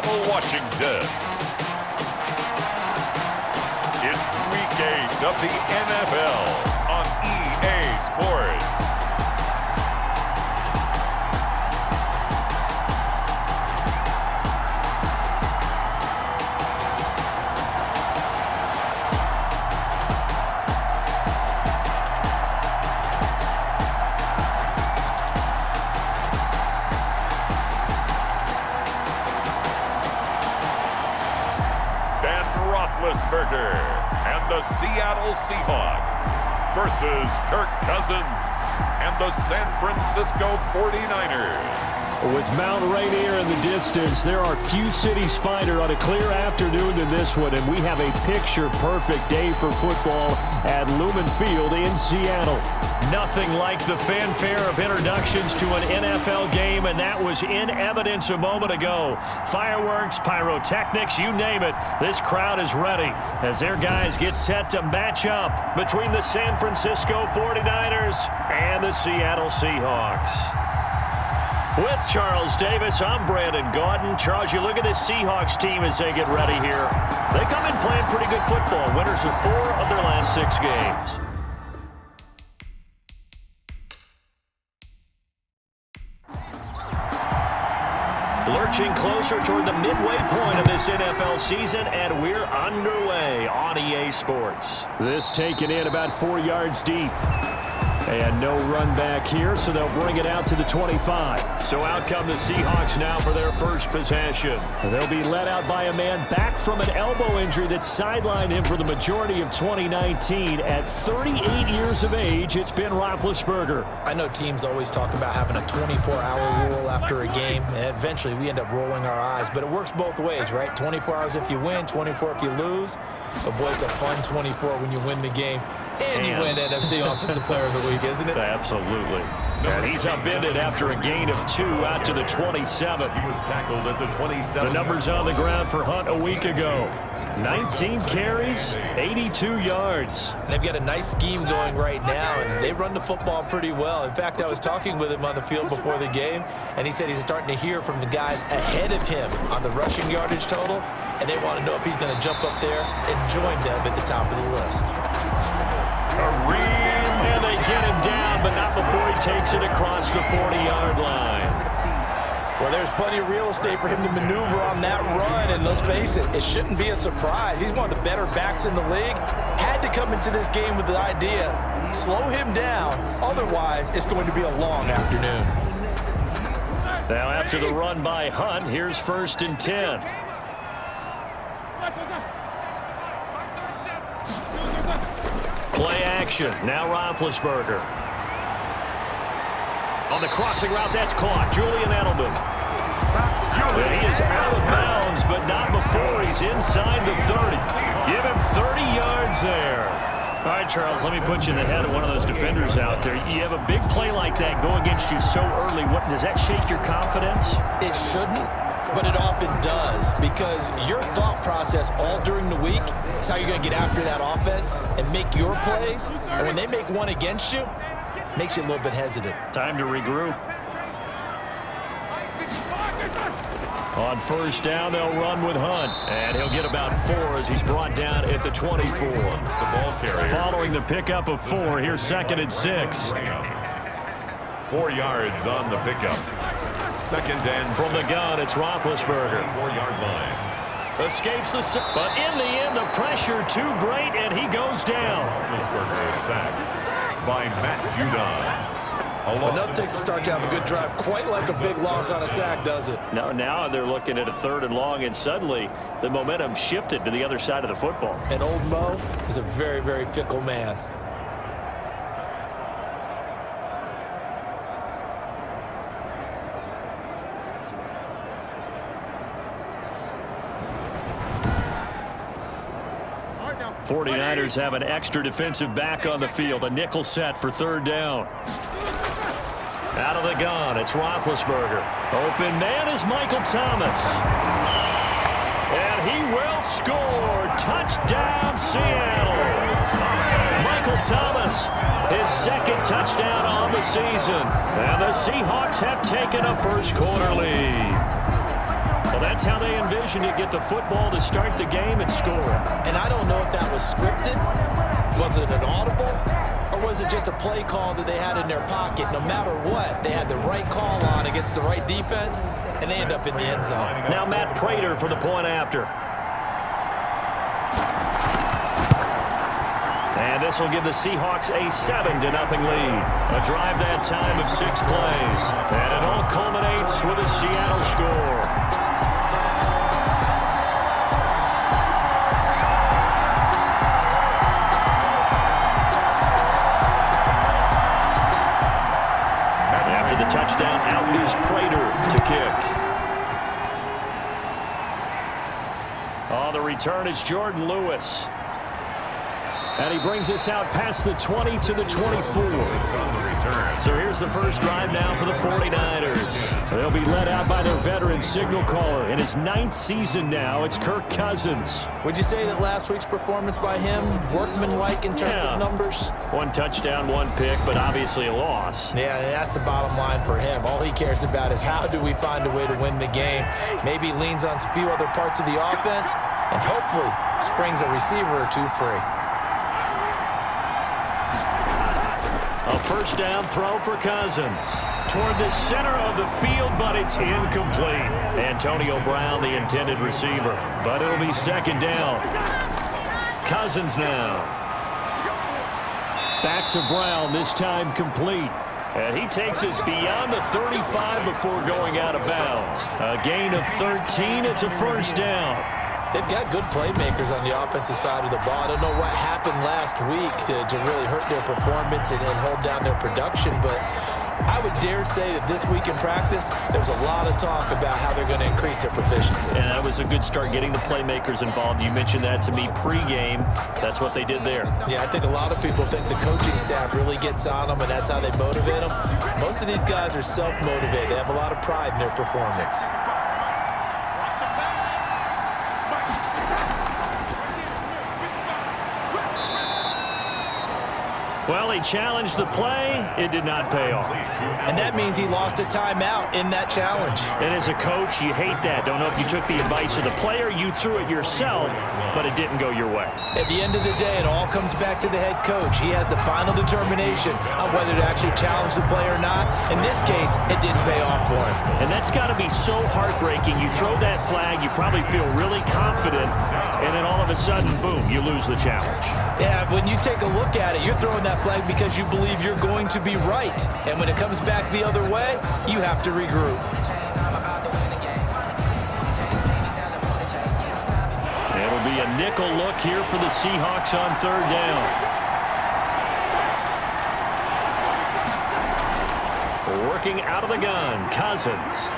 Seattle, Washington. It's Week 8 of the NFL on EA Sports. Ben Roethisberger and the Seattle Seahawks versus Kirk Cousins and the San Francisco 49ers. With Mount Rainier in the distance, there are few cities finer on a clear afternoon than this one, and we have a picture-perfect day for football at Lumen Field in Seattle. Nothing like the fanfare of introductions to an NFL game, and that was in evidence a moment ago. Fireworks, pyrotechnics, you name it. This crowd is ready as their guys get set to match up between the San Francisco 49ers and the Seattle Seahawks. With Charles Davis, I'm Brandon Gaudin. Charles, you look at this Seahawks team as they get ready here. They come in playing pretty good football. Winners of 4 of their last 6 games. Lurching closer toward the midway point of this NFL season, and we're underway on EA Sports. This taken in about 4 yards deep. And no run back here, so they'll bring it out to the 25. So out come the Seahawks now for their first possession. They'll be led out by a man back from an elbow injury that sidelined him for the majority of 2019. At 38 years of age, it's Ben Roethisberger. I know teams always talk about having a 24-hour rule after a game, and eventually we end up rolling our eyes. But it works both ways, right? 24 hours if you win, 24 if you lose. But, boy, it's a fun 24 when you win the game. And you win NFC Offensive Player of the Week, isn't it? Absolutely. And he's upended after a gain of 2 out to the 27. He was tackled at the 27. The numbers on the ground for Hunt a week ago. 19 carries, 82 yards. And they've got a nice scheme going right now, and they run the football pretty well. In fact, I was talking with him on the field before the game, and he said he's starting to hear from the guys ahead of him on the rushing yardage total, and they want to know if he's going to jump up there and join them at the top of the list. And they get him down, but not before he takes it across the 40-yard line. Well, there's plenty of real estate for him to maneuver on that run, and let's face it, it shouldn't be a surprise. He's one of the better backs in the league. Had to come into this game with the idea, slow him down, otherwise it's going to be a long afternoon. Now after the run by Hunt, here's 1st and 10. Play action. Now Roethlisberger. On the crossing route, that's caught. Julian Edelman. And he is out of bounds, but not before he's inside the 30. Give him 30 yards there. All right, Charles, let me put you in the head of one of those defenders out there. You have a big play like that go against you so early. What, does that shake your confidence? It shouldn't, but it often does, because your thought process all during the week is how you're going to get after that offense and make your plays. And when they make one against you, it makes you a little bit hesitant. Time to regroup. On 1st down, they'll run with Hunt. And he'll get about 4 as he's brought down at the 24. The ball carrier. Following the pickup of 4, here's 2nd and 6. 4 yards on the pickup. 2nd and from the gun, it's Roethlisberger. 4-yard line. Escapes the but in the end, the pressure too great, and he goes down. Roethlisberger is sacked by Matt Judon. Enough takes to start to have a good drive. Quite like a big loss on a sack, does it? Now they're looking at a 3rd and long, and suddenly the momentum shifted to the other side of the football. And old Mo is a very, very fickle man. '49ers have an extra defensive back on the field. A nickel set for 3rd down. Out of the gun, it's Roethlisberger. Open man is Michael Thomas. And he will score. Touchdown, Seattle. Michael Thomas, his 2nd touchdown on the season. And the Seahawks have taken a first quarter lead. Well, that that's how they envisioned it, get the football to start the game and score. And I don't know if that was scripted. Was it an audible? Or was it just a play call that they had in their pocket? No matter what, they had the right call on against the right defense, and they end up in the end zone. Now Matt Prater for the point after. And this will give the Seahawks a 7-0 lead. A drive that time of 6 plays. And it all culminates with a Seattle score. After the touchdown, out is Prater to kick. On the return, it's Jordan Lewis. And he brings us out past the 20 to the 24. So here's the first drive now for the 49ers. They'll be led out by their veteran signal caller. In his 9th season now, it's Kirk Cousins. Would you say that last week's performance by him, workmanlike in terms of numbers? 1 touchdown, 1 pick, but obviously a loss. Yeah, that's the bottom line for him. All he cares about is how do we find a way to win the game. Maybe leans on a few other parts of the offense and hopefully springs a receiver or two free. A first down throw for Cousins. Toward the center of the field, but it's incomplete. Antonio Brown, the intended receiver. But it'll be second down. Cousins now. Back to Brown, this time complete. And he takes us beyond the 35 before going out of bounds. A gain of 13, it's a first down. They've got good playmakers on the offensive side of the ball. I don't know what happened last week to really hurt their performance and hold down their production, but I would dare say that this week in practice, there's a lot of talk about how they're going to increase their proficiency. And that was a good start, getting the playmakers involved. You mentioned that to me pregame. That's what they did there. Yeah, I think a lot of people think the coaching staff really gets on them, and that's how they motivate them. Most of these guys are self-motivated. They have a lot of pride in their performance. Well, he challenged the play. It did not pay off. And that means he lost a timeout in that challenge. And as a coach, you hate that. Don't know if you took the advice of the player, you threw it yourself, but it didn't go your way. At the end of the day, it all comes back to the head coach. He has the final determination on whether to actually challenge the play or not. In this case, it didn't pay off for him. And that's got to be so heartbreaking. You throw that flag, you probably feel really confident, and then all of a sudden, boom, you lose the challenge. Yeah, when you take a look at it, you're throwing that flag because you believe you're going to be right. And when it comes back the other way, you have to regroup. It'll be a nickel look here for the Seahawks on third down. Working out of the gun, Cousins.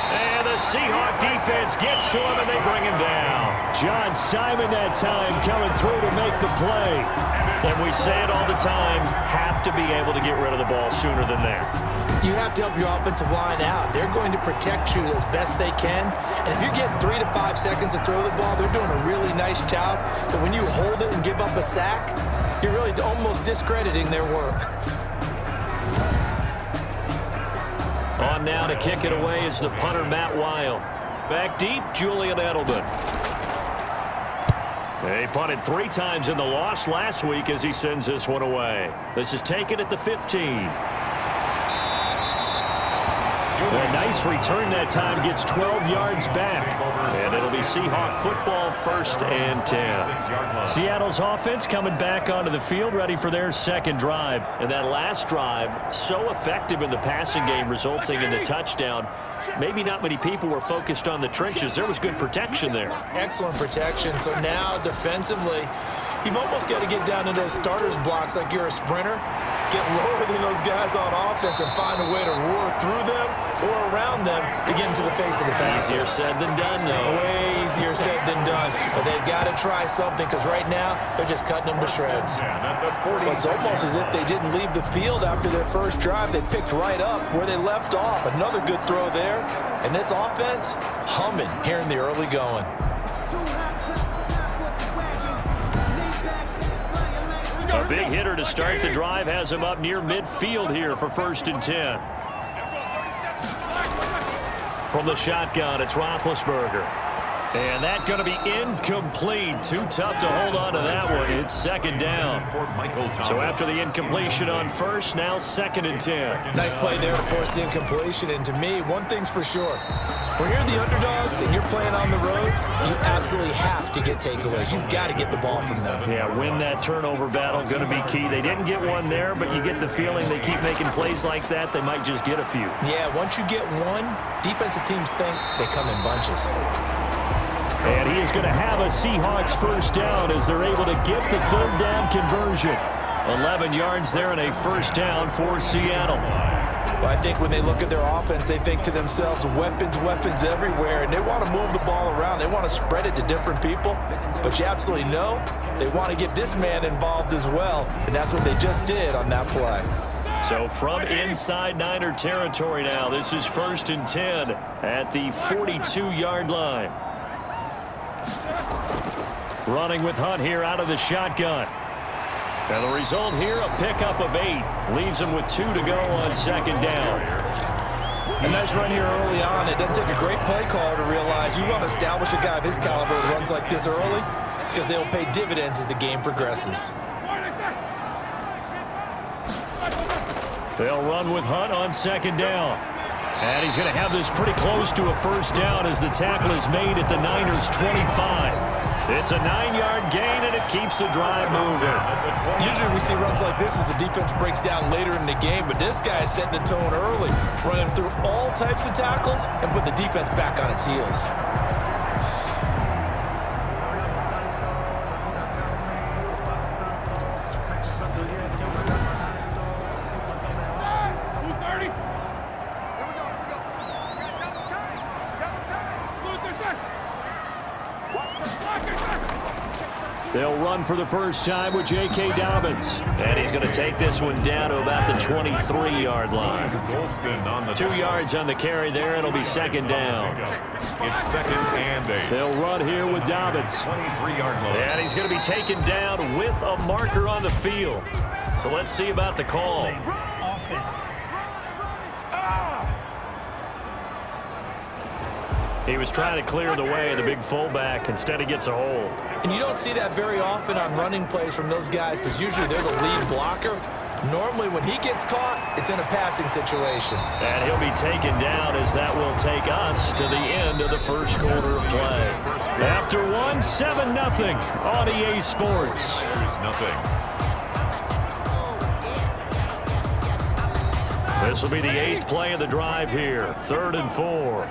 And the Seahawk defense gets to him, and they bring him down. John Simon that time coming through to make the play. And we say it all the time, have to be able to get rid of the ball sooner than that. You have to help your offensive line out. They're going to protect you as best they can. And if you're getting 3 to 5 seconds to throw the ball, they're doing a really nice job. But when you hold it and give up a sack, you're really almost discrediting their work. On now to kick it away is the punter, Matt Weil. Back deep, Julian Edelman. They punted 3 times in the loss last week as he sends this one away. This is taken at the 15. A nice return that time, gets 12 yards back. And it'll be Seahawk football, 1st and 10. Seattle's offense coming back onto the field, ready for their second drive. And that last drive, so effective in the passing game, resulting in the touchdown. Maybe not many people were focused on the trenches. There was good protection there. Excellent protection. So now defensively, you've almost got to get down into those starters blocks like you're a sprinter. Get lower than those guys on offense and find a way to roar through them or around them to get into the face of the pass. Easier said than done, though. Way easier said than done. But they've got to try something because right now they're just cutting them to shreds. Well, it's almost as if they didn't leave the field after their first drive. They picked right up where they left off. Another good throw there. And this offense humming here in the early going. A big hitter to start the drive has him up near midfield here for 1st and 10. From the shotgun, it's Roethlisberger. And that's going to be incomplete. Too tough to hold on to that one. It's second down. So after the incompletion on first, now 2nd and 10. Nice play there to force the incompletion. And to me, one thing's for sure. When you're the underdogs and you're playing on the road, you absolutely have to get takeaways. You've got to get the ball from them. Yeah, win that turnover battle, going to be key. They didn't get one there, but you get the feeling they keep making plays like that, they might just get a few. Yeah, once you get one, defensive teams think they come in bunches. And he is going to have a Seahawks first down as they're able to get the 3rd down conversion. 11 yards there and a first down for Seattle. Well, I think when they look at their offense, they think to themselves, weapons everywhere, and they want to move the ball around. They want to spread it to different people, but you absolutely know they want to get this man involved as well, and that's what they just did on that play. So from inside Niner territory now, this is 1st and 10 at the 42-yard line. Running with Hunt here out of the shotgun. And the result here, a pickup of 8. Leaves him with 2 to go on 2nd down. A nice run here early on. It doesn't take a great play caller to realize you want to establish a guy of his caliber that runs like this early because they'll pay dividends as the game progresses. They'll run with Hunt on 2nd down. And he's going to have this pretty close to a first down as the tackle is made at the Niners' 25. It's a 9-yard gain, and it keeps the drive moving. Usually we see runs like this as the defense breaks down later in the game, but this guy is setting the tone early, running through all types of tackles and put the defense back on its heels. They'll run for the first time with J.K. Dobbins. And he's going to take this one down to about the 23-yard line. 2 yards on the carry there. It'll be 2nd down. It's 2nd and 8. They'll run here with Dobbins. 23-yard line. And he's going to be taken down with a marker on the field. So let's see about the call. Offense. He was trying to clear the way, the big fullback. Instead, he gets a hold. And you don't see that very often on running plays from those guys because usually they're the lead blocker. Normally, when he gets caught, it's in a passing situation. And he'll be taken down as that will take us to the end of the first quarter of play. After one, 7-0 on EA Sports. There's nothing. This will be the 8th play of the drive here. 3rd and 4.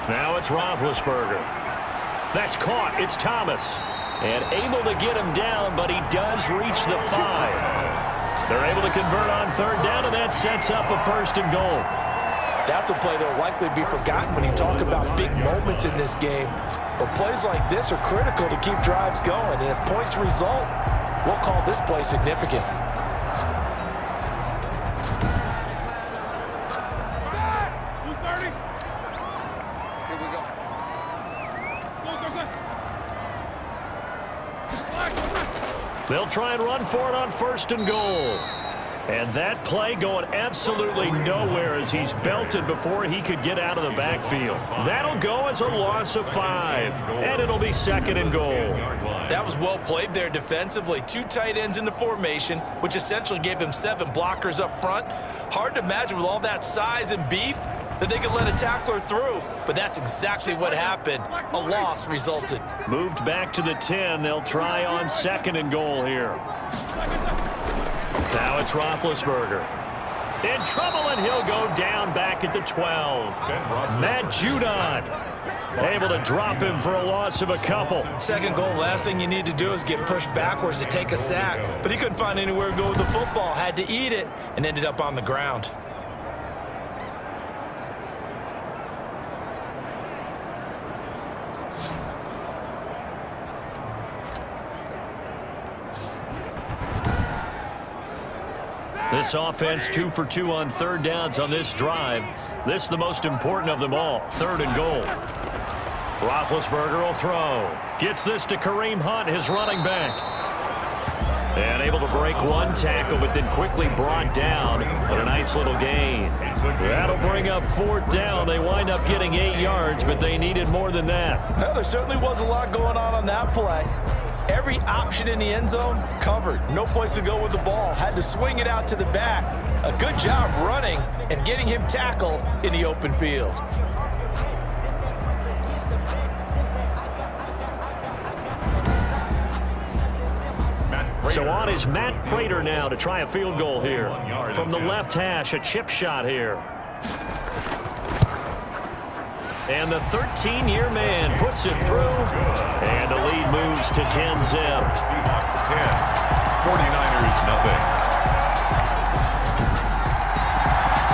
Now it's Roethlisberger. That's caught. It's Thomas. And able to get him down, but he does reach the 5. They're able to convert on 3rd down, and that sets up a 1st and goal. That's a play that will likely be forgotten when you talk about big moments in this game. But plays like this are critical to keep drives going. And if points result, we'll call this play significant. They'll try and run for it on 1st and goal. And that play going absolutely nowhere as he's belted before he could get out of the backfield. That'll go as a loss of 5. And it'll be 2nd and goal. That was well played there defensively. 2 tight ends in the formation, which essentially gave them 7 blockers up front. Hard to imagine with all that size and beef that they could let a tackler through, but that's exactly what happened. A loss resulted. Moved back to the 10. They'll try on 2nd and goal here. Now it's Roethlisberger. In trouble, and he'll go down back at the 12. Matt Judon able to drop him for a loss of a couple. 2nd goal, last thing you need to do is get pushed backwards to take a sack, but he couldn't find anywhere to go with the football, had to eat it, and ended up on the ground. This offense 2 for 2 on 3rd downs on this drive. This is the most important of them all. 3rd and goal. Roethlisberger will throw. Gets this to Kareem Hunt, his running back. And able to break one tackle, but then quickly brought down. But a nice little gain. That'll bring up 4th down. They wind up getting 8 yards, but they needed more than that. Well, there certainly was a lot going on that play. Every option in the end zone covered. No place to go with the ball. Had to swing it out to the back. A good job running and getting him tackled in the open field. So on is Matt Prater now to try a field goal here. From the left hash, a chip shot here. And the 13-year man puts it through. And the lead moves to 10-zip. Seahawks 10, 49ers nothing.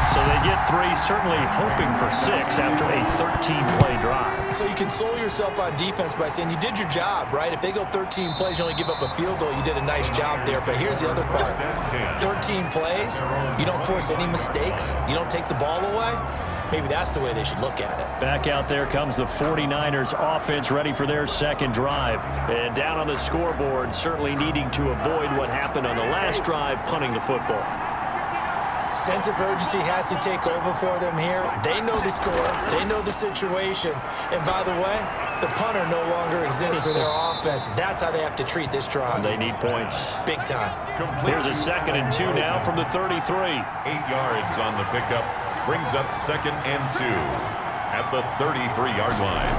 So they get 3, certainly hoping for 6 after a 13-play drive. So you console yourself on defense by saying you did your job, right? If they go 13 plays, you only give up a field goal, you did a nice job there. But here's the other part. 13 plays, you don't force any mistakes, you don't take the ball away. Maybe that's the way they should look at it. Back out there comes the 49ers offense ready for their second drive. And down on the scoreboard, certainly needing to avoid what happened on the last drive, punting the football. Sense of urgency has to take over for them here. They know the score. They know the situation. And by the way, the punter no longer exists for their offense. That's how they have to treat this drive. They need points. Big time. Here's a 2nd and 2 now from the 33. 8 yards on the pickup. Brings up 2nd and 2 at the 33-yard line.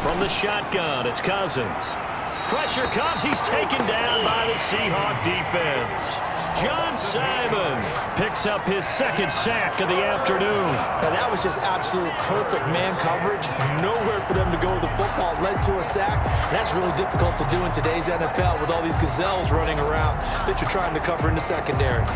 From the shotgun, it's Cousins. Pressure comes. He's taken down by the Seahawk defense. John Simon picks up his 2nd sack of the afternoon. Now that was just absolute perfect man coverage. Nowhere for them to go with the football. Led to a sack. And that's really difficult to do in today's NFL with all these gazelles running around that you're trying to cover in the secondary.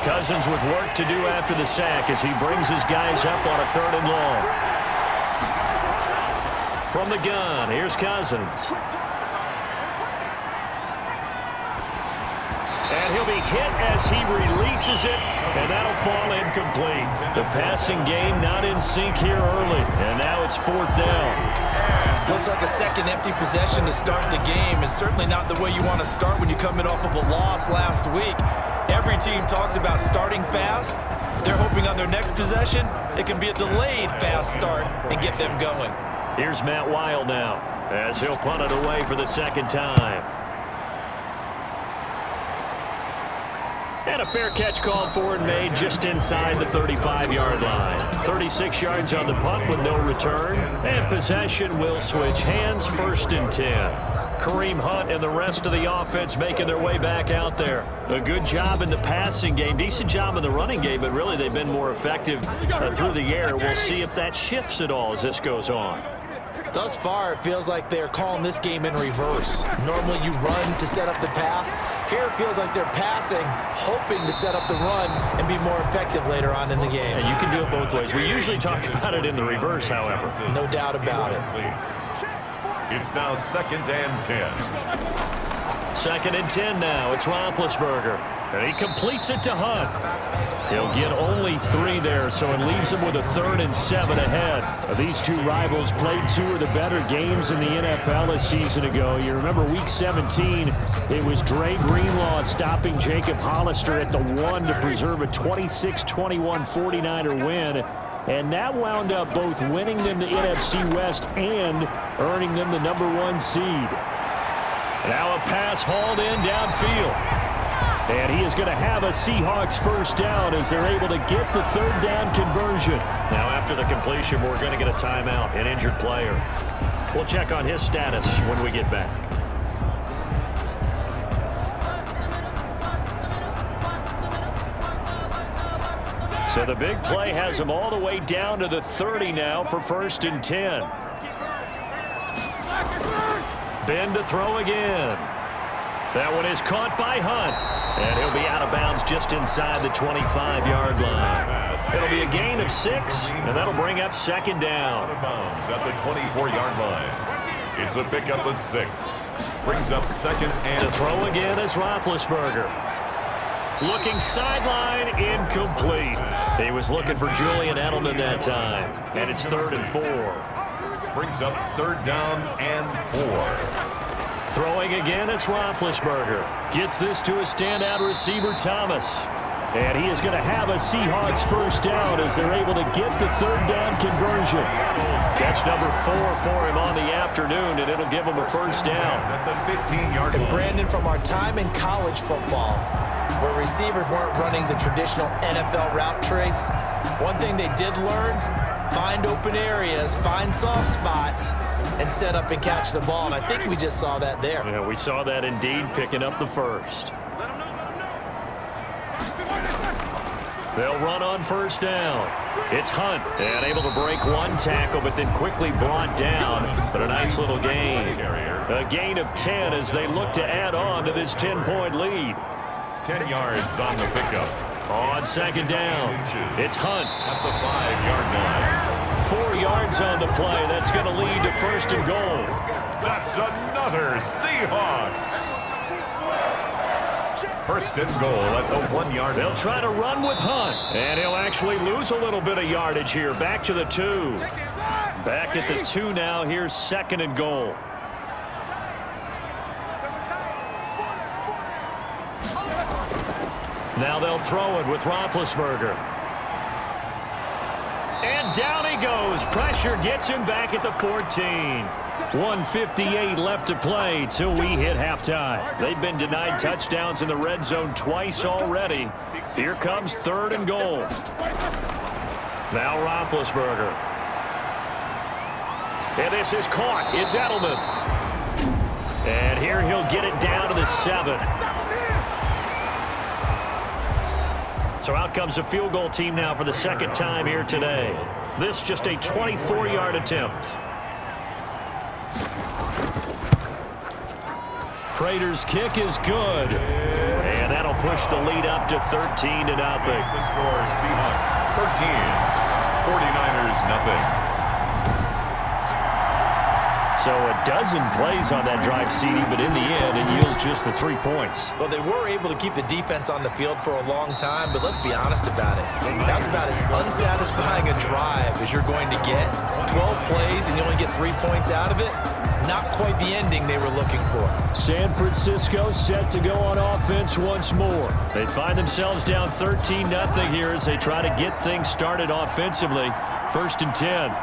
Cousins with work to do after the sack as he brings his guys up on a 3rd and long. From the gun, here's Cousins. And he'll be hit as he releases it, and that'll fall incomplete. The passing game not in sync here early, and now it's 4th down. Looks like a second empty possession to start the game, and certainly not the way you want to start when you're coming off of a loss last week. Every team talks about starting fast. They're hoping on their next possession, it can be a delayed fast start and get them going. Here's Matt Weil now as he'll punt it away for the 2nd time. And a fair catch called for and made just inside the 35-yard line. 36 yards on the punt with no return. And possession will switch hands, 1st and 10. Kareem Hunt and the rest of the offense making their way back out there. A good job in the passing game, decent job in the running game, but really they've been more effective through the air. We'll see if that shifts at all as this goes on. Thus far, it feels like they're calling this game in reverse. Normally you run to set up the pass. Here it feels like they're passing, hoping to set up the run and be more effective later on in the game. And you can do it both ways. We usually talk about it in the reverse, however. No doubt about it. It's now 2nd and 10. 2nd and 10 now. It's Roethisberger. And he completes it to Hunt. He'll get only 3 there, so it leaves him with a 3rd and 7 ahead. These two rivals played 2 of the better games in the NFL a season ago. You remember Week 17, it was Dre Greenlaw stopping Jacob Hollister at the 1 to preserve a 26-21 49er win. And that wound up both winning them the NFC West and earning them the #1 seed. Now a pass hauled in downfield. And he is going to have a Seahawks 1st down as they're able to get the 3rd down conversion. Now after the completion, we're going to get a timeout, an injured player. We'll check on his status when we get back. So the big play has him all the way down to the 30 now for 1st and 10. Ben to throw again. That one is caught by Hunt. And he'll be out of bounds just inside the 25-yard line. It'll be a gain of 6, and that'll bring up 2nd down. Out of bounds at the 24-yard line. It's a pickup of 6. Brings up 2nd and... To throw again is Roethlisberger. Looking sideline, incomplete. He was looking for Julian Edelman that time. And it's 3rd and 4. Brings up 3rd down and 4. Throwing again, it's Roethlisberger. Gets this to a standout receiver, Thomas. And he is going to have a Seahawks first down as they're able to get the 3rd down conversion. Catch number 4 for him on the afternoon, and it'll give him a first down. At the 15-yard line. And Brandon, from our time in college football, where receivers weren't running the traditional NFL route tree, one thing they did learn, find open areas, find soft spots, and set up and catch the ball. And I think we just saw that there. Yeah, we saw that indeed, picking up the first. They'll run on first down. It's Hunt, and able to break one tackle, but then quickly brought down. But a nice little gain. A gain of 10 as they look to add on to this 10-point lead. 10 yards on the pickup. On 2nd down, it's Hunt. At the 5-yard line. 4 yards on the play. That's going to lead to 1st and goal. That's another Seahawks. 1st and goal at the 1-yard line. They'll try to run with Hunt, and he'll actually lose a little bit of yardage here. Back to the 2. Back at the 2 now. Here's 2nd and goal. Now they'll throw it with Roethlisberger. And down he goes. Pressure gets him back at the 14. 1:58 left to play till we hit halftime. They've been denied touchdowns in the red zone twice already. Here comes 3rd and goal. Now Roethlisberger. And this is caught. It's Edelman. And here he'll get it down to the 7. So out comes a field goal team now for the 2nd time here today. This just a 24-yard attempt. Prater's kick is good. And that'll push the lead up to 13-0. The score, Seahawks 13, 49ers nothing. So a dozen plays on that drive, CD, but in the end, it yields just the 3 points. Well, they were able to keep the defense on the field for a long time, but let's be honest about it. That's about as unsatisfying a drive as you're going to get. 12 plays and you only get 3 points out of it. Not quite the ending they were looking for. San Francisco set to go on offense once more. They find themselves down 13-0 here as they try to get things started offensively. 1st and 10.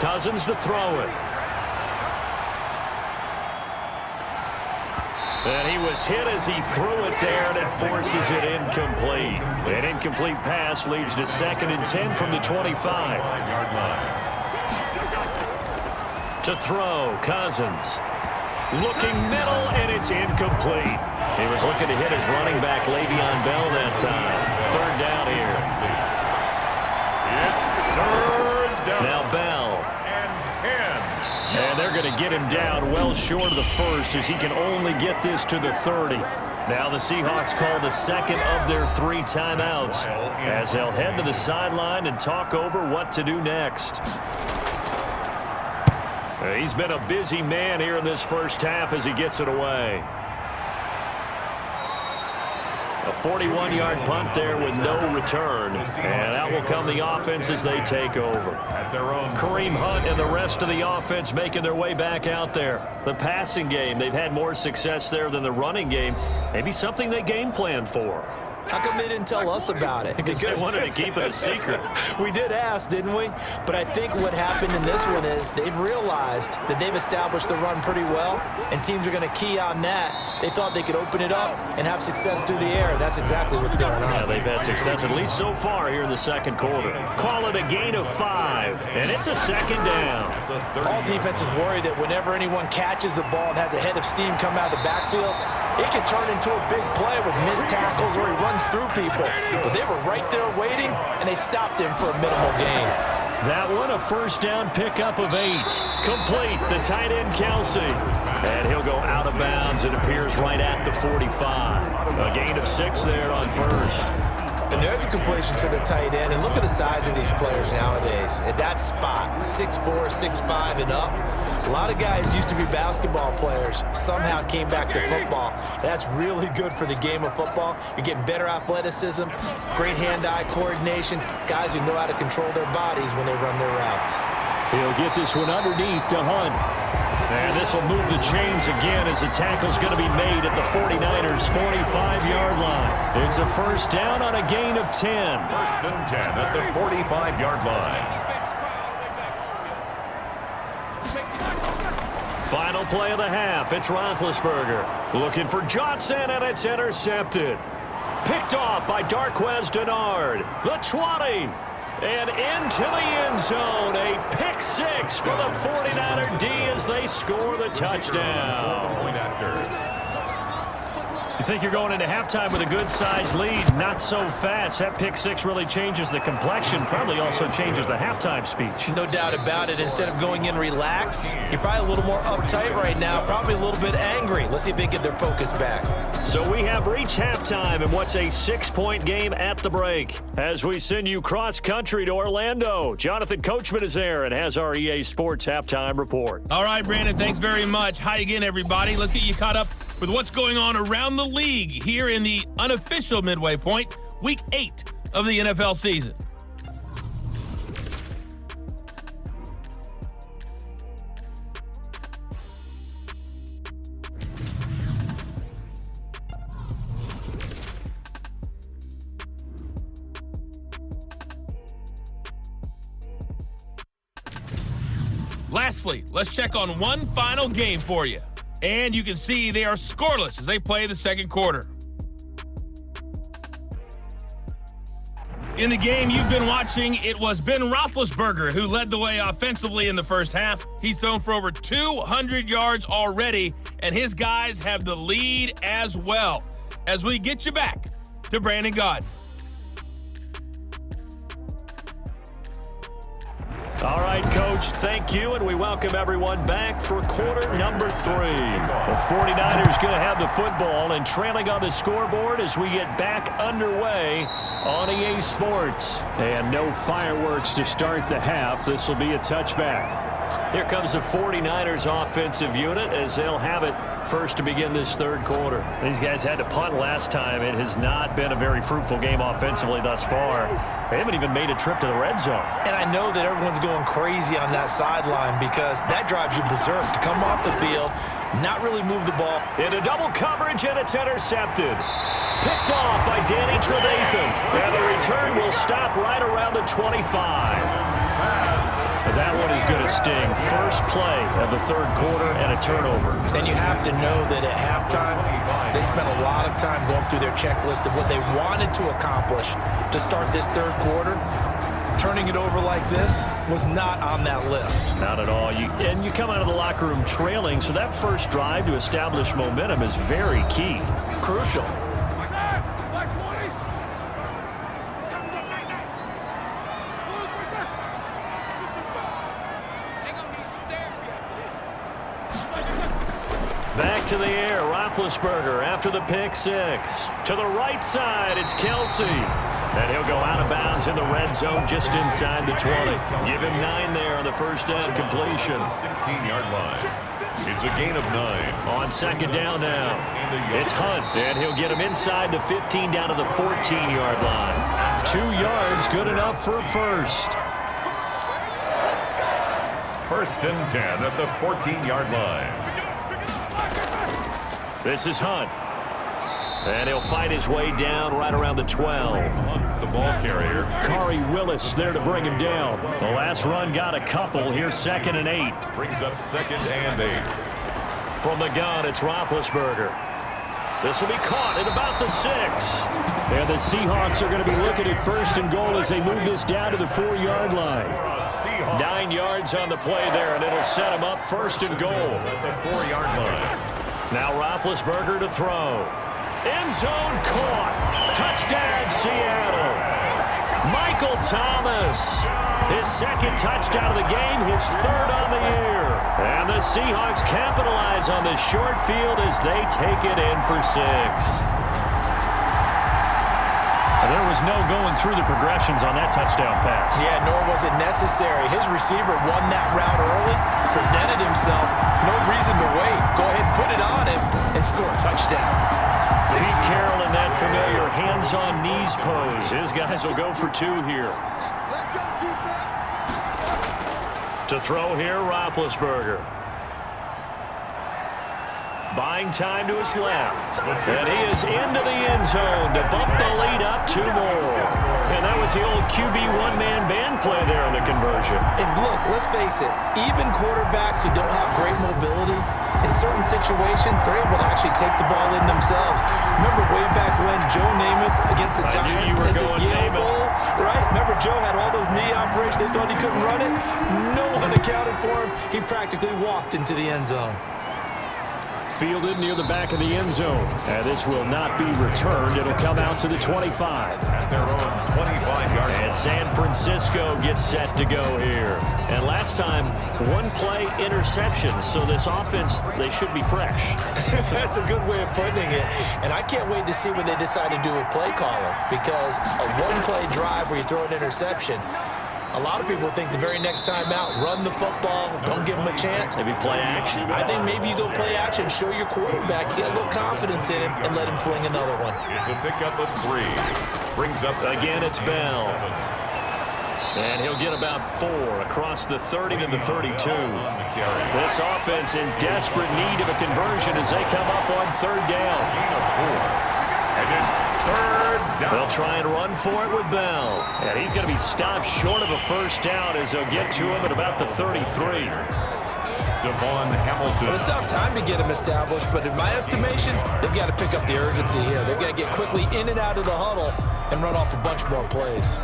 Cousins to throw it. And he was hit as he threw it there, and it forces it incomplete. An incomplete pass leads to 2nd and 10 from the 25. 5-yard line. To throw, Cousins. Looking middle, and it's incomplete. He was looking to hit his running back, Le'Veon Bell, that time. 3rd down here. It's 3rd down. Now Bell. And they're going to get him down well short of the 1st as he can only get this to the 30. Now the Seahawks call the 2nd of their 3 timeouts as they'll head to the sideline and talk over what to do next. He's been a busy man here in this first half as he gets it away. A 41-yard punt there with no return. And out will come the offense as they take over. Kareem Hunt and the rest of the offense making their way back out there. The passing game, they've had more success there than the running game. Maybe something they game planned for. How come they didn't tell us about it? Because they wanted to keep it a secret. We did ask, didn't we? But I think what happened in this one is they've realized that they've established the run pretty well, and teams are going to key on that. They thought they could open it up and have success through the air. That's exactly what's going on. Yeah, they've had success at least so far here in the 2nd quarter. Call it a gain of 5, and it's a 2nd down. All defenses worry that whenever anyone catches the ball and has a head of steam come out of the backfield, it can turn into a big play with missed tackles or he runs through people. But they were right there waiting, and they stopped him for a minimal gain. That one, a 1st down pickup of 8. Complete, the tight end, Kelsey. And he'll go out of bounds. It appears right at the 45. A gain of 6 there on 1st. And there's a completion to the tight end. And look at the size of these players nowadays. At that spot, 6'4", 6'5", and up. A lot of guys used to be basketball players, somehow came back to football. That's really good for the game of football. You're getting better athleticism, great hand-eye coordination, guys who know how to control their bodies when they run their routes. He'll get this one underneath to Hunt. And this will move the chains again as the tackle's going to be made at the 49ers' 45-yard line. It's a first down on a gain of 10. First and 10 at the 45-yard line. Final play of the half. It's Roethlisberger looking for Johnson, and it's intercepted. Picked off by Darqueze Dennard. The 20. And into the end zone. A pick six for the 49er D as they score the touchdown. Point after. You think you're going into halftime with a good-sized lead. Not so fast. That pick six really changes the complexion. Probably also changes the halftime speech. No doubt about it. Instead of going in relaxed, you're probably a little more uptight right now, probably a little bit angry. Let's see if they get their focus back. So we have reached halftime in what's a 6-point game at the break. As we send you cross-country to Orlando, Jonathan Coachman is there and has our EA Sports halftime report. All right, Brandon, thanks very much. Hi again, everybody. Let's get you caught up with what's going on around the league here in the unofficial midway point, Week 8 of the NFL season. Lastly, let's check on one final game for you. And you can see they are scoreless as they play the second quarter. In the game you've been watching, it was Ben Roethisberger who led the way offensively in the first half. He's thrown for over 200 yards already, and his guys have the lead as well. As we get you back to Brandon Gaudin. All right, Coach, thank you, and we welcome everyone back for quarter number 3. The 49ers going to have the football and trailing on the scoreboard as we get back underway on EA Sports. And no fireworks to start the half. This will be a touchback. Here comes the 49ers offensive unit as they'll have it first to begin this third quarter. These guys had to punt last time. It has not been a very fruitful game offensively thus far. They haven't even made a trip to the red zone. And I know that everyone's going crazy on that sideline because that drives you berserk to come off the field, not really move the ball. Into double coverage, and it's intercepted. Picked off by Danny Trevathan. And the return will stop right around the 25. That one is going to sting. First play of the third quarter and a turnover. And you have to know that at halftime, they spent a lot of time going through their checklist of what they wanted to accomplish to start this third quarter. Turning it over like this was not on that list. Not at all. And you come out of the locker room trailing, so that first drive to establish momentum is very key. Crucial. Back to the air, Roethlisberger after the pick six. To the right side, it's Kelsey. And he'll go out of bounds in the red zone just inside the 20. Give him 9 there on the first down completion. 16-yard line. It's a gain of 9. On second down now, it's Hunt. And he'll get him inside the 15 down to the 14-yard line. 2 yards, good enough for a first. First and 10 at the 14-yard line. This is Hunt. And he'll fight his way down right around the 12. Hunt, the ball carrier. Khari Willis there to bring him down. The last run got a couple. Here's 2nd and 8. Brings up 2nd and 8. From the gun, it's Roethlisberger. This will be caught at about the 6. And the Seahawks are going to be looking at first and goal as they move this down to the 4-yard line. 9 yards on the play there, and it'll set him up first and goal. At the 4-yard line. Now Roethlisberger to throw. End zone caught. Touchdown, Seattle. Michael Thomas. His 2nd touchdown of the game, his 3rd on the year. And the Seahawks capitalize on this short field as they take it in for 6. There was no going through the progressions on that touchdown pass. Yeah, nor was it necessary. His receiver won that route early. presented himself. No reason to wait. Go ahead and put it on him and score a touchdown. Pete Carroll in that familiar hands-on knees pose. His guys will go for 2 here. To throw here, Roethlisberger. Buying time to his left. And he is into the end zone to bump the lead up 2 more. And that was the old QB one-man band play there on the conversion. And look, let's face it, even quarterbacks who don't have great mobility, in certain situations, they're able to actually take the ball in themselves. Remember way back when Joe Namath against the Giants in the Yale Bowl, right? Remember Joe had all those knee operations. They thought he couldn't run it. No one accounted for him. He practically walked into the end zone. Fielded near the back of the end zone. And this will not be returned. It'll come out to the 25. At their own 25-yard line. And San Francisco gets set to go here. And last time, 1-play interception. So this offense, they should be fresh. That's a good way of putting it. And I can't wait to see what they decide to do with play calling. Because a 1-play drive where you throw an interception, a lot of people think the very next time out, run the football, don't give him a chance. Maybe play action. I think maybe you go play action, show your quarterback, get a little confidence in him, and let him fling another one. It's a pickup of 3. Brings up again, it's Bell. And he'll get about 4 across the 30 to the 32. This offense in desperate need of a conversion as they come up on 3rd down. And it's 3rd down. They'll try and run for it with Bell. And he's going to be stopped short of a 1st down as they'll get to him at about the 33. Devon Hamilton. Well, it's tough time to get him established, but in my estimation, they've got to pick up the urgency here. They've got to get quickly in and out of the huddle and run off a bunch more plays.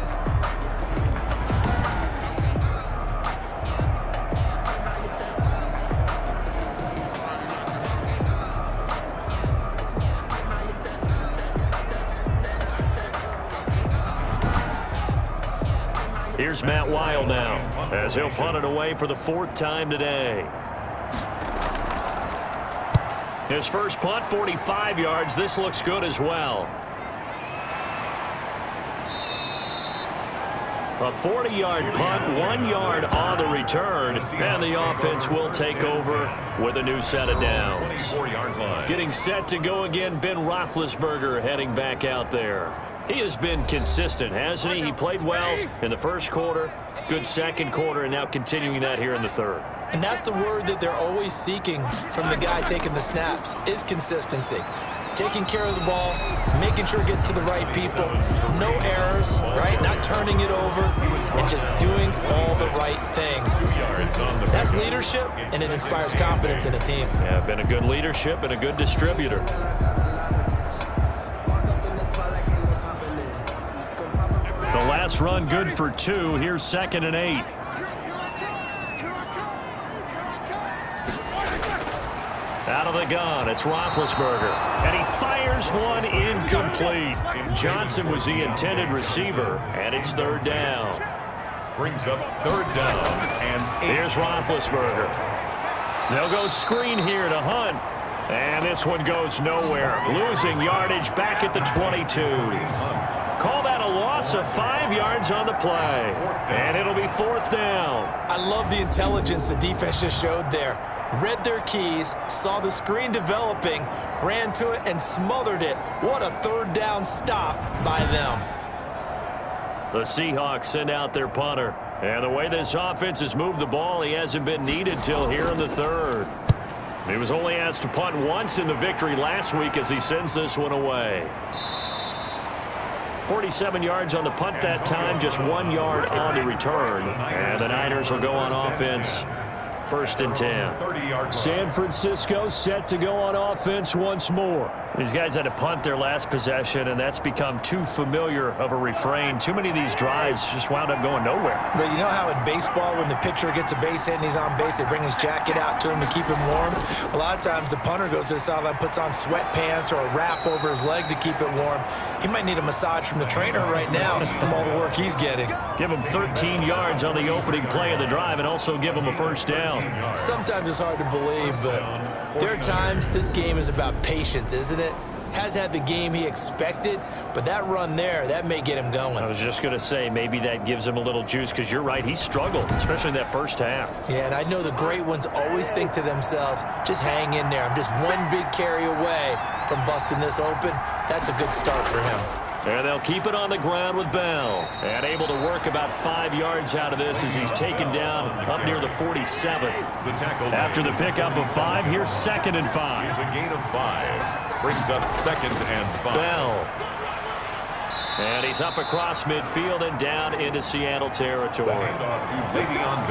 Here's Matt Weil now as he'll punt it away for the 4th time today. His first punt, 45 yards. This looks good as well. A 40-yard punt, 1 yard on the return, and the offense will take over with a new set of downs. 24-yard line. Getting set to go again, Ben Roethisberger heading back out there. He has been consistent, hasn't he? He played well in the 1st quarter, good 2nd quarter, and now continuing that here in the 3rd. And that's the word that they're always seeking from the guy taking the snaps, is consistency. Taking care of the ball, making sure it gets to the right people, no errors, right? Not turning it over, and just doing all the right things. That's leadership, and it inspires confidence in a team. Yeah, been a good leadership and a good distributor. The last run good for 2. Here's 2nd and 8. Out of the gun, it's Roethlisberger. And he fires one incomplete. Johnson was the intended receiver, and it's 3rd down. Brings up 3rd down and 8. Here's Roethlisberger. They'll go screen here to Hunt. And this one goes nowhere. Losing yardage back at the 22. Call that a loss of 5 yards on the play. And it'll be 4th down. I love the intelligence the defense just showed there. Read their keys, saw the screen developing, ran to it, and smothered it. What a 3rd down stop by them. The Seahawks send out their punter. And the way this offense has moved the ball, he hasn't been needed till here in the 3rd. He was only asked to punt once in the victory last week as he sends this one away. 47 yards on the punt that time, just 1 yard on the return. And the Niners will go on offense. 1st and 10. San Francisco set to go on offense once more. These guys had to punt their last possession, and that's become too familiar of a refrain. Too many of these drives just wound up going nowhere. But you know how in baseball, when the pitcher gets a base hit and he's on base, they bring his jacket out to him to keep him warm? A lot of times the punter goes to the sideline, puts on sweatpants or a wrap over his leg to keep it warm. He might need a massage from the trainer right now from all the work he's getting. Give him 13 yards on the opening play of the drive and also give him a 1st down. Sometimes it's hard to believe, but there are times this game is about patience, isn't it? has had the game he expected, but that run there, that may get him going. I was just going to say, maybe that gives him a little juice, because you're right, he struggled, especially in that first half. Yeah, and I know the great ones always think to themselves, just hang in there. I'm just one big carry away from busting this open. That's a good start for him. And they'll keep it on the ground with Bell. And able to work about 5 yards out of this as he's taken down up near the 47. After the pickup of 5, here's 2nd and 5. Here's a gain of 5. Brings up 2nd and 5. Bell. And he's up across midfield and down into Seattle territory.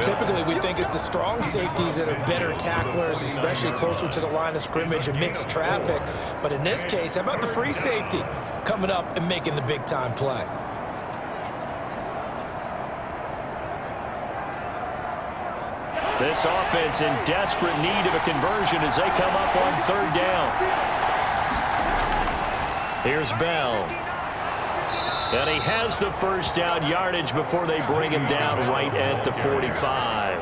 Typically, we think it's the strong safeties that are better tacklers, especially closer to the line of scrimmage amidst traffic. But in this case, how about the free safety coming up and making the big-time play? This offense in desperate need of a conversion as they come up on 3rd down. Here's Bell. And he has the first down yardage before they bring him down right at the 45.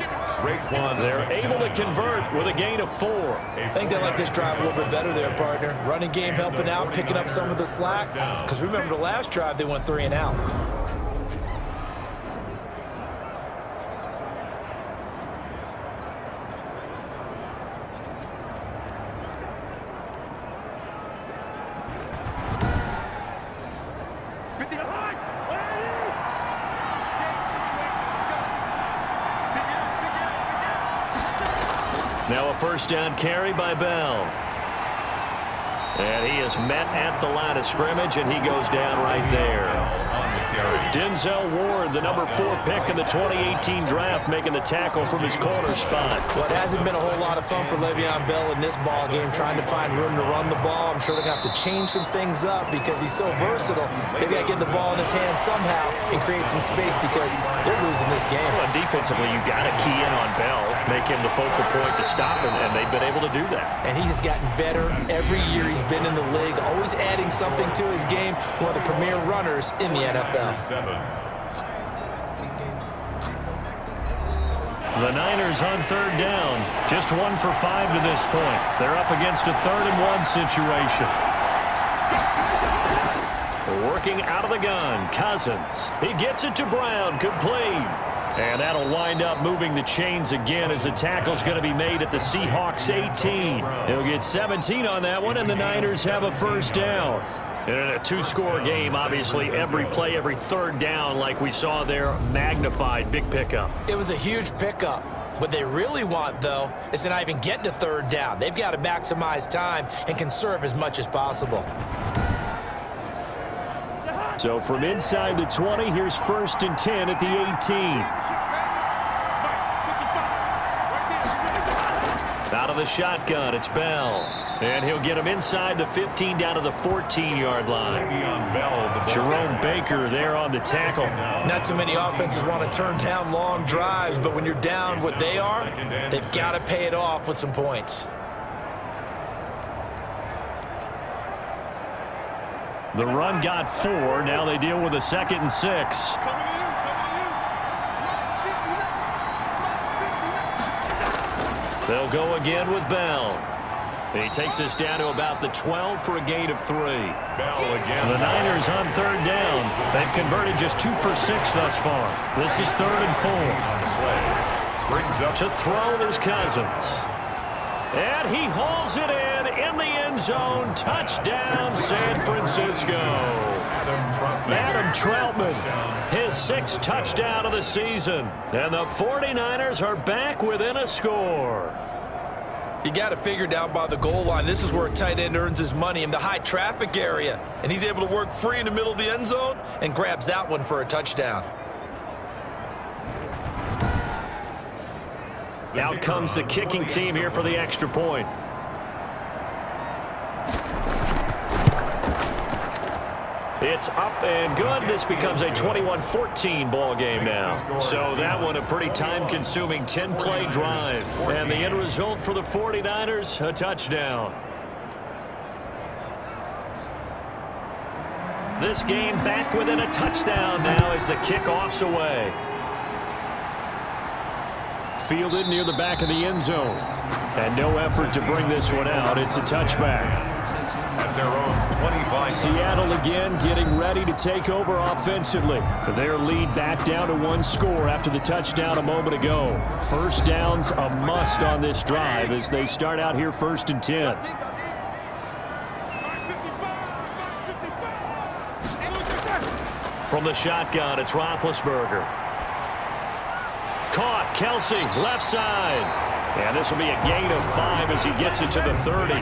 They're able to convert with a gain of 4. I think they like this drive a little bit better there, partner. Running game helping out, picking up some of the slack. Because remember the last drive, they went 3 and out. Now a first down carry by Bell. And he is met at the line of scrimmage, and he goes down right there. Denzel Ward, the number 4 pick in the 2018 draft, making the tackle from his corner spot. Well, it hasn't been a whole lot of fun for Le'Veon Bell in this ball game, trying to find room to run the ball. I'm sure they're going to have to change some things up because he's so versatile. They've got to get the ball in his hands somehow and create some space because they're losing this game. Well, defensively, you've got to key in on Bell, make him the focal point to stop him, and they've been able to do that. And he has gotten better every year he's been in the league, always adding something to his game, one of the premier runners in the NFL. The Niners on 3rd down. Just 1 for 5 to this point. They're up against a 3rd and 1 situation. Working out of the gun, Cousins. He gets it to Brown, complete. And that'll wind up moving the chains again as the tackle's going to be made at the Seahawks 18. He'll get 17 on that one, and the Niners have a first down. And in a 2-score game, obviously, every play, every 3rd down, like we saw there, magnified, big pickup. It was a huge pickup. What they really want, though, is to not even get to 3rd down. They've got to maximize time and conserve as much as possible. So from inside the 20, here's 1st and 10 at the 18. Out of the shotgun, it's Bell. And he'll get him inside the 15 down to the 14-yard line. Jerome Baker there on the tackle. Not too many offenses want to turn down long drives, but when you're down what they are, they've got to pay it off with some points. The run got 4. Now they deal with a 2nd and 6. They'll go again with Bell. He takes us down to about the 12 for a gain of 3. Bell again. The Niners on 3rd down. They've converted just 2 for 6 thus far. This is 3rd and 4. Brings up To throw, there's Cousins. And he hauls it in the end zone. Touchdown, San Francisco. Adam Troutman, his 6th touchdown of the season. And the 49ers are back within a score. You got to figure down by the goal line. This is where a tight end earns his money in the high traffic area. And he's able to work free in the middle of the end zone and grabs that one for a touchdown. Out comes the kicking team here for the extra point. It's up and good. This becomes a 21-14 ball game now. So that one a pretty time-consuming 10-play drive. And the end result for the 49ers, a touchdown. This game back within a touchdown now as the kickoff's away. Fielded near the back of the end zone. And no effort to bring this one out. It's a touchback. at their own 25. Seattle again getting ready to take over offensively. Their lead back down to 1 score after the touchdown a moment ago. First down's a must on this drive as they start out here 1st and 10. From the shotgun, it's Roethlisberger. Caught, Kelsey, left side. And this will be a gain of 5 as he gets it to the 30.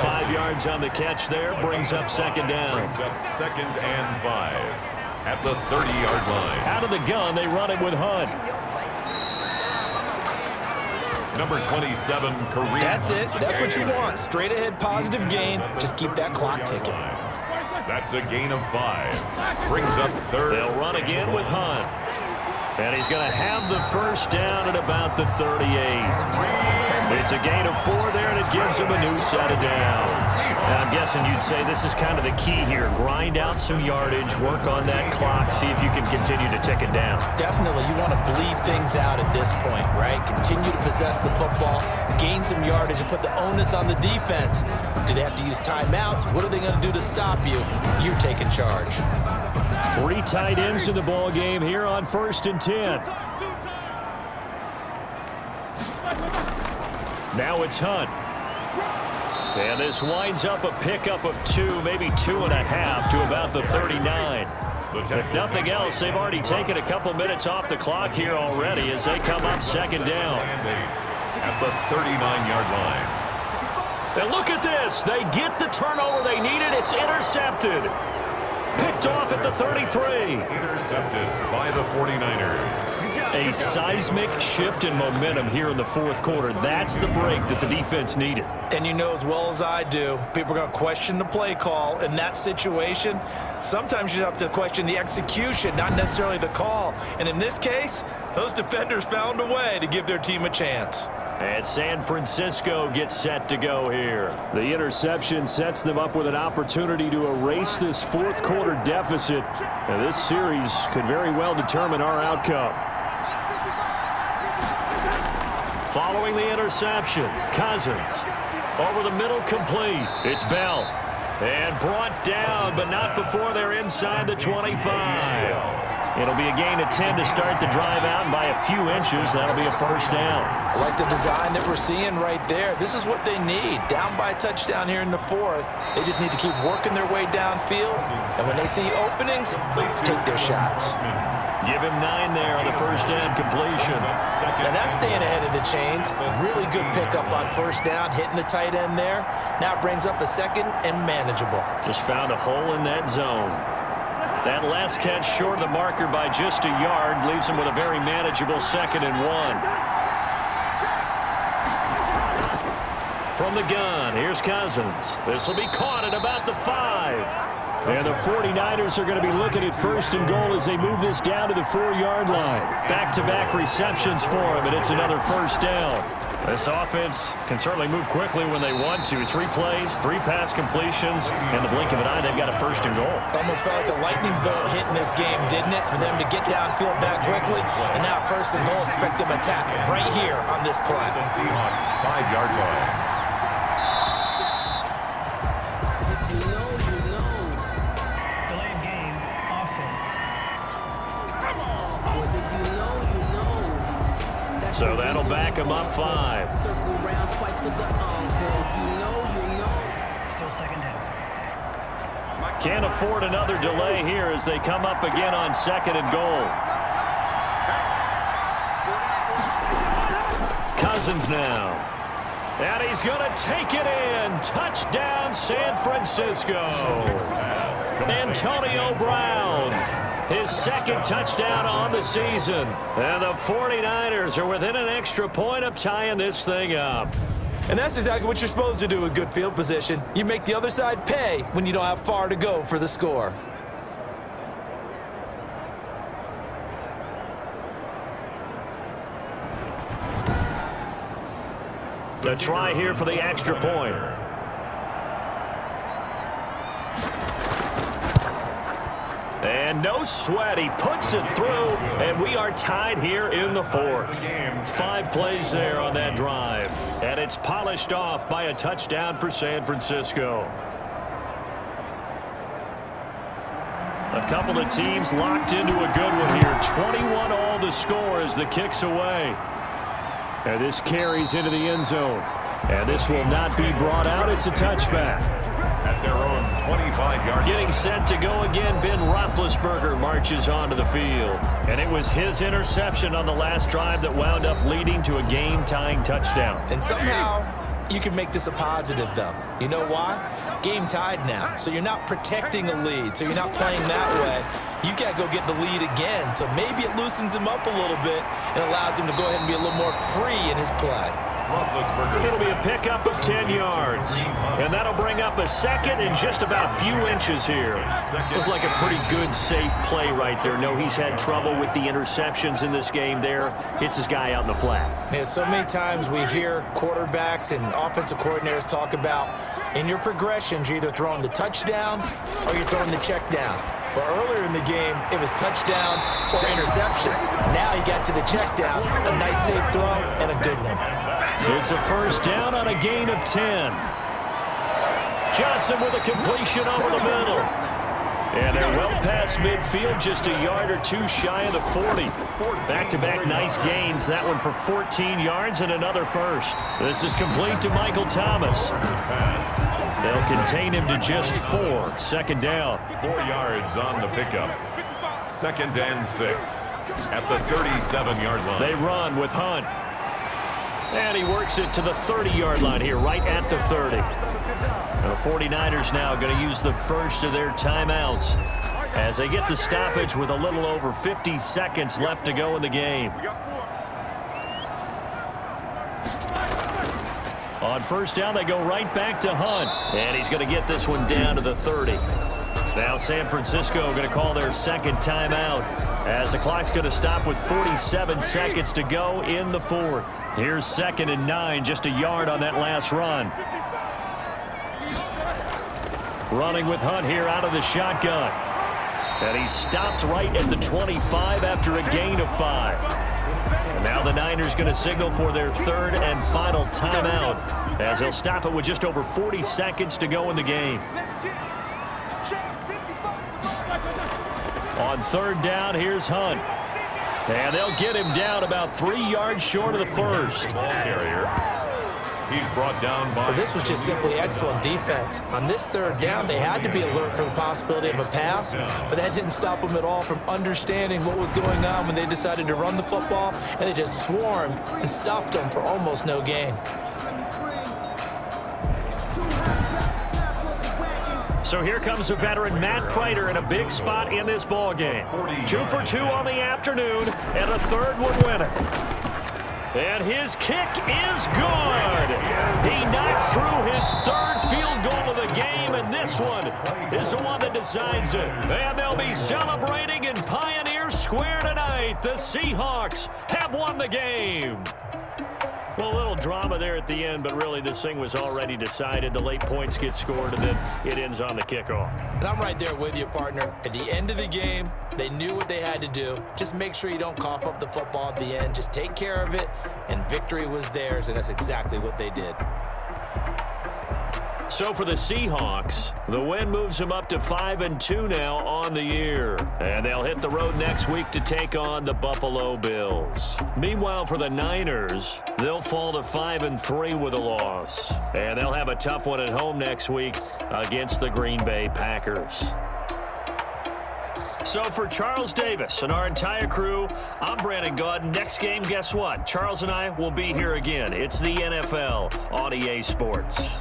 5 yards on the catch there, brings up 2nd down. Brings up 2nd and 5 at the 30-yard line. Out of the gun, they run it with Hunt. Number 27, Kareem. That's it. That's what you want. Straight ahead, positive gain. Just keep that clock ticking. That's a gain of 5. Brings up 3rd. They'll run again with Hunt. And he's going to have the first down at about the 38. It's a gain of 4 there, and it gives him a new set of downs. And I'm guessing you'd say this is kind of the key here. Grind out some yardage, work on that clock, see if you can continue to tick it down. Definitely, you want to bleed things out at this point, right? Continue to possess the football, gain some yardage, and put the onus on the defense. Do they have to use timeouts? What are they going to do to stop you? You're taking charge. 3 tight ends in the ball game here on 1st and 10. Now it's Hunt. And this winds up a pickup of 2, maybe 2.5 to about the 39. If nothing else, they've already taken a couple minutes off the clock here already as they come up 2nd down. At the 39-yard line. And look at this. They get the turnover they needed. It's intercepted. Picked off at the 33. Intercepted by the 49ers. A seismic shift in momentum here in the 4th quarter. That's the break that the defense needed. And you know as well as I do, people are going to question the play call in that situation. Sometimes you have to question the execution, not necessarily the call. And in this case, those defenders found a way to give their team a chance. And San Francisco gets set to go here. The interception sets them up with an opportunity to erase this 4th quarter deficit. And this series could very well determine our outcome. Following the interception, Cousins over the middle, complete. It's Bell. And brought down, but not before they're inside the 25. It'll be a gain of 10 to start the drive out, and by a few inches, that'll be a first down. I like the design that we're seeing right there. This is what they need. Down by a touchdown here in the 4th. They just need to keep working their way downfield, and when they see openings, take their shots. Give him 9 there on the first down completion. Now that's staying ahead of the chains. Really good pickup on first down, hitting the tight end there. Now it brings up a 2nd and manageable. Just found a hole in that zone. That last catch short of the marker by just a yard leaves him with a very manageable 2nd and 1. From the gun, here's Cousins. This will be caught at about the 5. And the 49ers are going to be looking at 1st and goal as they move this down to the 4-yard line. Back-to-back receptions for him, and it's another first down. This offense can certainly move quickly when they want to. 3 plays, 3 pass completions, and the blink of an eye, they've got a 1st and goal. Almost felt like a lightning bolt hitting this game, didn't it? For them to get downfield that quickly, and now 1st and goal, expect them to attack right here on this play. The Seahawks 5-yard line. So that'll back him up 5. Still 2nd down. Can't afford another delay here as they come up again on 2nd and goal. Cousins now. And he's going to take it in. Touchdown, San Francisco. Antonio Brown. His 2nd touchdown on the season. And the 49ers are within an extra point of tying this thing up. And that's exactly what you're supposed to do with good field position. You make the other side pay when you don't have far to go for the score. The try here for the extra point. And no sweat, he puts it through, and we are tied here in the 4th. 5 plays there on that drive, and it's polished off by a touchdown for San Francisco. A couple of teams locked into a good one here. 21 all the score as the kick's away. And this carries into the end zone. And this will not be brought out. It's a touchback. At their own 25-yard. Getting set to go again, Ben Roethisberger marches onto the field. And it was his interception on the last drive that wound up leading to a game-tying touchdown. And somehow you can make this a positive, though. You know why? Game tied now, so you're not protecting a lead, so you're not playing that way. You got to go get the lead again, so maybe it loosens him up a little bit and allows him to go ahead and be a little more free in his play. It'll be a pickup of 10 yards, and that'll bring up a second and just about a few inches here. Looked like a pretty good, safe play right there. No, he's had trouble with the interceptions in this game there. Hits his guy out in the flat. Yeah, so many times we hear quarterbacks and offensive coordinators talk about in your progressions, you're either throwing the touchdown or you're throwing the check down. But earlier in the game, it was touchdown or interception. Now he got to the check down, a nice safe throw, and a good one. It's a first down on a gain of 10. Johnson with a completion over the middle. And they're well past midfield, just a yard or two shy of the 40. Back-to-back nice gains. That one for 14 yards and another first. This is complete to Michael Thomas. They'll contain him to just 4. Second down. 4 yards on the pickup. 2nd and 6 at the 37-yard line. They run with Hunt. And he works it to the 30-yard line here, right at the 30. And the 49ers now going to use the first of their timeouts as they get the stoppage with a little over 50 seconds left to go in the game. On first down, they go right back to Hunt. And he's going to get this one down to the 30. Now San Francisco going to call their second timeout as the clock's going to stop with 47 seconds to go in the 4th. Here's 2nd and 9, just a yard on that last run. Running with Hunt here out of the shotgun. And he stopped right at the 25 after a gain of 5. And now the Niners going to signal for their 3rd and final timeout as they'll stop it with just over 40 seconds to go in the game. On 3rd down, here's Hunt. And they'll get him down about 3 yards short of the first. Ball carrier. He's brought down by. But this was just simply excellent defense. On this 3rd down, they had to be alert for the possibility of a pass, but that didn't stop them at all from understanding what was going on when they decided to run the football, and they just swarmed and stuffed them for almost no gain. So here comes the veteran Matt Prater in a big spot in this ball game. 2 for 2 on the afternoon, and a 3rd would win it. And his kick is good. He knocks through his 3rd field goal of the game, and this one is the one that decides it. And they'll be celebrating in Pioneer Square tonight. The Seahawks have won the game. Well, a little drama there at the end, but really this thing was already decided. The late points get scored, and then it ends on the kickoff. And I'm right there with you, partner. At the end of the game, they knew what they had to do. Just make sure you don't cough up the football at the end. Just take care of it, and victory was theirs, and that's exactly what they did. So for the Seahawks, the win moves them up to 5-2 now on the year. And they'll hit the road next week to take on the Buffalo Bills. Meanwhile, for the Niners, they'll fall to 5-3 with a loss. And they'll have a tough one at home next week against the Green Bay Packers. So for Charles Davis and our entire crew, I'm Brandon Gaudin. Next game, guess what? Charles and I will be here again. It's the NFL on EA Sports.